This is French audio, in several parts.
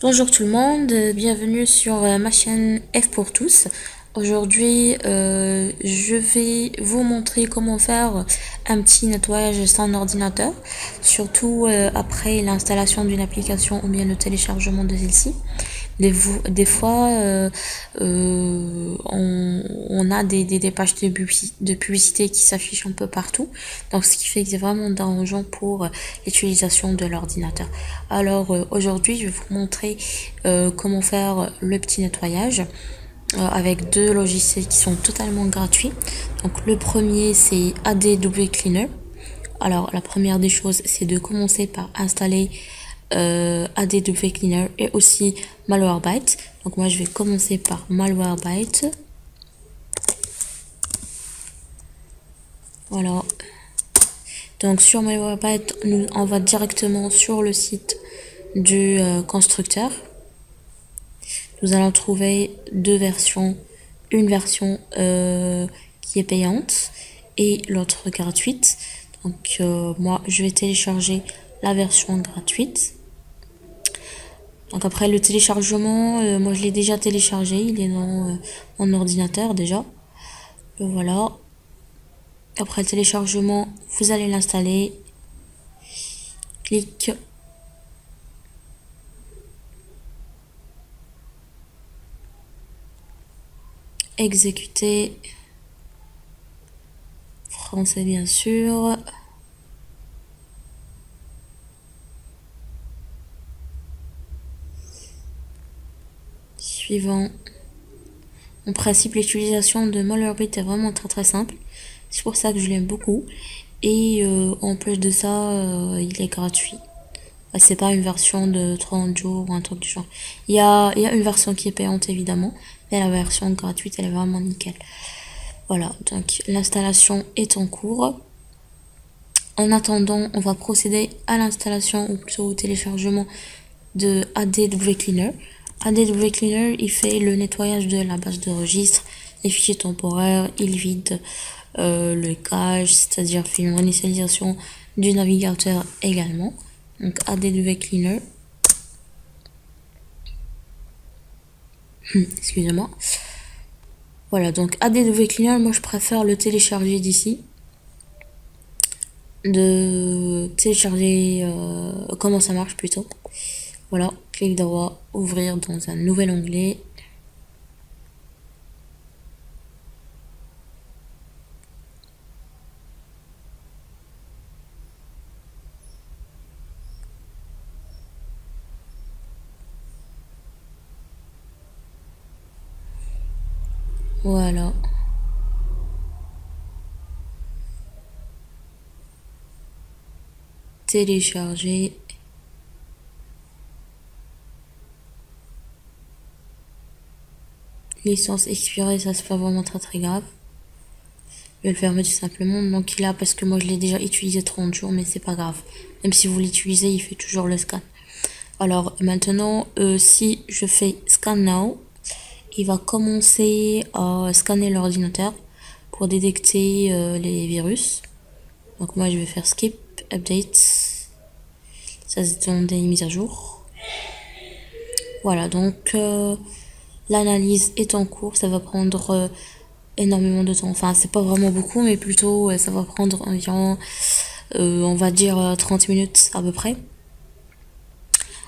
Bonjour tout le monde, bienvenue sur ma chaîne F pour tous. Aujourd'hui, je vais vous montrer comment faire un petit nettoyage sans ordinateur, surtout après l'installation d'une application ou bien le téléchargement de celle-ci. Des fois, on a des pages de publicité qui s'affichent un peu partout, donc ce qui fait que c'est vraiment dérangeant pour l'utilisation de l'ordinateur. Alors aujourd'hui, je vais vous montrer comment faire le petit nettoyage avec deux logiciels qui sont totalement gratuits. Donc le premier, c'est ADW Cleaner. Alors la première des choses, c'est de commencer par installer ADW Cleaner et aussi Malwarebytes. Donc moi je vais commencer par Malwarebytes. Voilà. Donc sur Malwarebytes, on va directement sur le site du constructeur. Nous allons trouver deux versions. Une version qui est payante et l'autre gratuite. Donc moi je vais télécharger la version gratuite. Donc après le téléchargement, moi je l'ai déjà téléchargé, il est dans mon ordinateur déjà. Et voilà. Après le téléchargement, vous allez l'installer. Clic. Exécuter. Français bien sûr. Suivant. En principe, l'utilisation de Malwarebytes est vraiment très simple. C'est pour ça que je l'aime beaucoup. Et en plus de ça, il est gratuit. C'est pas une version de 30 jours ou un truc du genre. Il y a une version qui est payante évidemment, mais la version gratuite elle est vraiment nickel. Voilà, donc l'installation est en cours. En attendant, on va procéder à l'installation ou plutôt au téléchargement de ADW Cleaner. ADW Cleaner, il fait le nettoyage de la base de registre, les fichiers temporaires, il vide le cache, c'est-à-dire fait une réinitialisation du navigateur également. Donc ADW Cleaner. Excusez-moi. Voilà, donc ADW Cleaner, moi je préfère le télécharger d'ici. De télécharger comment ça marche plutôt. Voilà, clic droit, ouvrir dans un nouvel onglet. Voilà. Télécharger. Licence expirée, ça c'est pas vraiment très grave. Je vais le fermer tout simplement. Donc il a parce que moi je l'ai déjà utilisé 30 jours, mais c'est pas grave. Même si vous l'utilisez, il fait toujours le scan. Alors maintenant, si je fais scan now, il va commencer à scanner l'ordinateur pour détecter les virus. Donc moi je vais faire skip, update. Ça se donne des mises à jour. Voilà, donc l'analyse est en cours. Ça va prendre énormément de temps. Enfin, c'est pas vraiment beaucoup, mais plutôt ça va prendre environ, on va dire 30 minutes à peu près.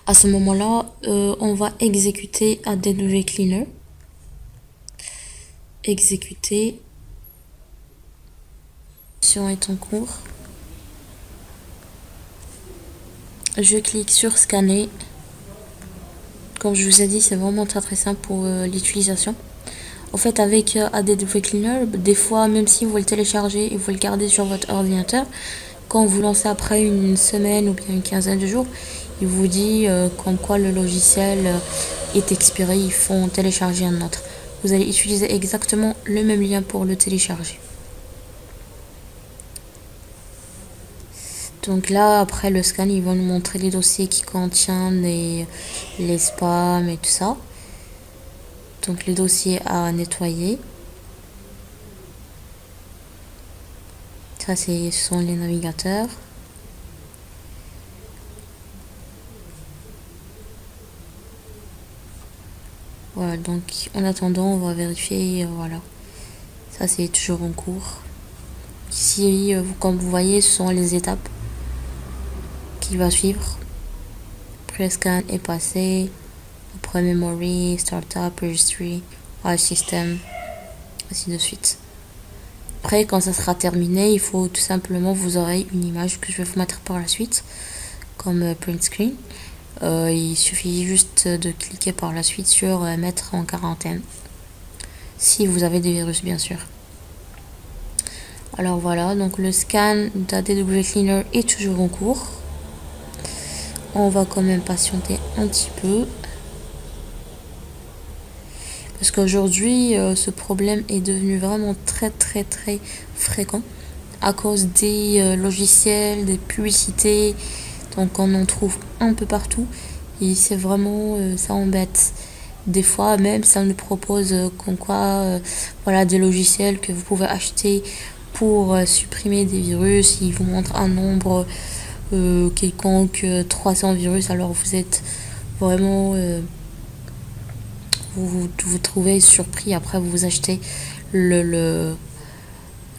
À ce moment-là, on va exécuter ADW Cleaner. Exécuter. Est en cours. Je clique sur scanner. Comme je vous ai dit, c'est vraiment très simple pour l'utilisation. En fait, avec ADW Cleaner, des fois, même si vous le téléchargez et vous le gardez sur votre ordinateur, quand vous lancez après une semaine ou bien une quinzaine de jours, il vous dit comme quoi le logiciel est expiré, il faut en télécharger un autre. Vous allez utiliser exactement le même lien pour le télécharger. Donc là, après le scan, ils vont nous montrer les dossiers qui contiennent les spams et tout ça. Donc les dossiers à nettoyer. Ça, ce sont les navigateurs. Voilà, donc en attendant, on va vérifier, voilà. Ça, c'est toujours en cours. Ici, comme vous voyez, ce sont les étapes qu'il va suivre. Pre-scan est passé. Après memory, startup, registry, file system, ainsi de suite. Après, quand ça sera terminé, il faut tout simplement, vous aurez une image que je vais vous mettre par la suite, comme print screen. Il suffit juste de cliquer par la suite sur mettre en quarantaine. Si vous avez des virus, bien sûr. Alors voilà, donc le scan d'ADW Cleaner est toujours en cours. On va quand même patienter un petit peu. Parce qu'aujourd'hui, ce problème est devenu vraiment très fréquent à cause des logiciels, des publicités. Donc on en trouve un peu partout et c'est vraiment, ça embête. Des fois même ça nous propose comme quoi, voilà, des logiciels que vous pouvez acheter pour supprimer des virus. Ils vous montrent un nombre quelconque, 300 virus, alors vous êtes vraiment... vous trouvez surpris, après vous achetez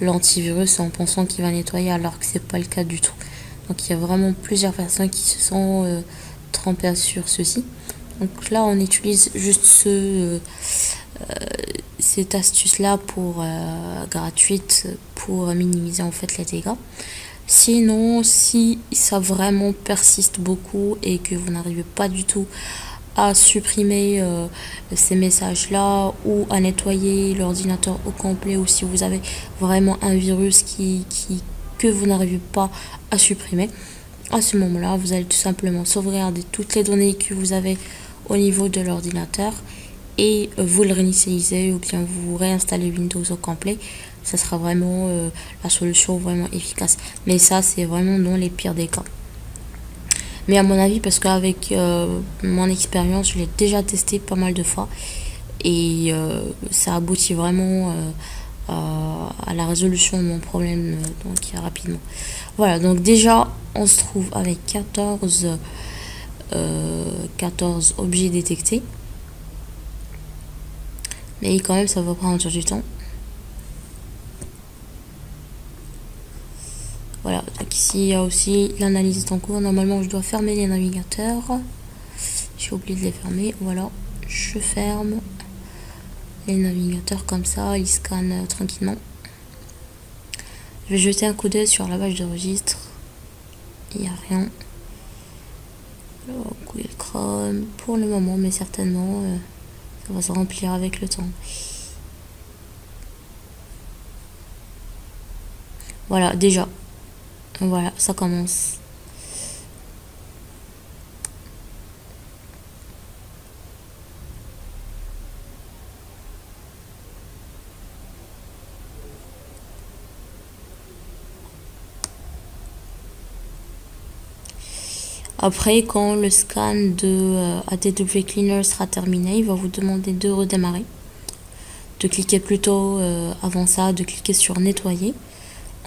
l'antivirus en pensant qu'il va nettoyer alors que c'est pas le cas du tout. Donc il y a vraiment plusieurs personnes qui se sont trompées sur ceci. Donc là on utilise juste cette astuce là pour gratuite pour minimiser en fait les dégâts. Sinon, si ça vraiment persiste beaucoup et que vous n'arrivez pas du tout à supprimer ces messages là ou à nettoyer l'ordinateur au complet, ou si vous avez vraiment un virus que vous n'arrivez pas à supprimer, à ce moment là vous allez tout simplement sauvegarder toutes les données que vous avez au niveau de l'ordinateur et vous le réinitialisez ou bien vous réinstallez Windows au complet. Ça sera vraiment la solution vraiment efficace, mais ça c'est vraiment dans les pires des cas. Mais à mon avis, parce qu'avec mon expérience, je l'ai déjà testé pas mal de fois et ça aboutit vraiment à la résolution de mon problème donc rapidement. Voilà, donc déjà on se trouve avec 14 objets détectés, mais quand même ça va prendre du temps. Voilà, donc ici il y a aussi l'analyse en cours. Normalement je dois fermer les navigateurs, j'ai oublié de les fermer. Voilà, je ferme les navigateurs comme ça, ils scannent tranquillement. Je vais jeter un coup d'œil sur la page de registre, il n'y a rien. Alors, Google Chrome pour le moment, mais certainement ça va se remplir avec le temps. Voilà, déjà, voilà, ça commence. Après, quand le scan de ADW Cleaner sera terminé, il va vous demander de redémarrer. De cliquer plutôt avant ça, de cliquer sur nettoyer.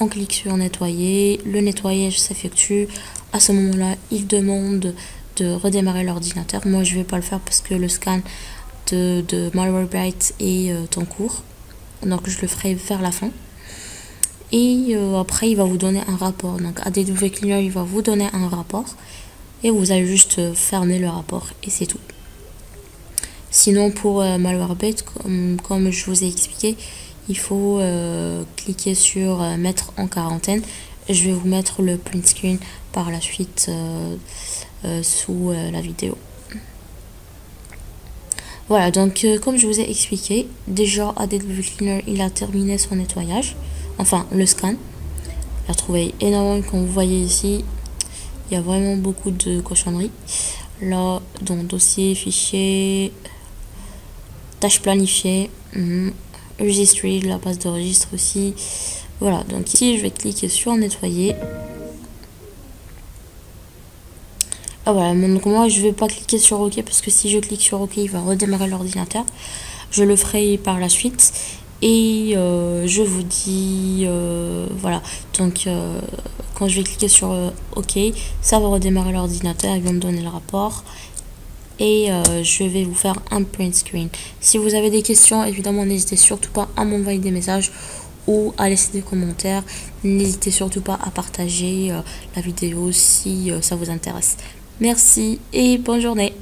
On clique sur nettoyer, le nettoyage s'effectue. À ce moment-là, il demande de redémarrer l'ordinateur. Moi, je vais pas le faire parce que le scan de Malwarebytes est en cours. Donc, je le ferai vers la fin. Et après, il va vous donner un rapport. Donc, ADW Cleaner, il va vous donner un rapport. Et vous allez juste fermer le rapport et c'est tout. Sinon pour Malwarebytes, comme je vous ai expliqué, il faut cliquer sur mettre en quarantaine. Je vais vous mettre le print screen par la suite sous la vidéo. Voilà, donc comme je vous ai expliqué, déjà ADW Cleaner il a terminé son nettoyage, enfin le scan. Il a trouvé énormément, comme vous voyez ici. Il y a vraiment beaucoup de cochonneries. Là, dans dossier, fichier, tâches planifiées, registry, la base de registre aussi. Voilà, donc ici, je vais cliquer sur nettoyer. Ah voilà, donc moi, je vais pas cliquer sur OK parce que si je clique sur OK, il va redémarrer l'ordinateur. Je le ferai par la suite. Et je vous dis, voilà, donc quand je vais cliquer sur OK, ça va redémarrer l'ordinateur, il va me donner le rapport. et je vais vous faire un print screen. Si vous avez des questions, évidemment, n'hésitez surtout pas à m'envoyer des messages ou à laisser des commentaires. N'hésitez surtout pas à partager la vidéo si ça vous intéresse. Merci et bonne journée.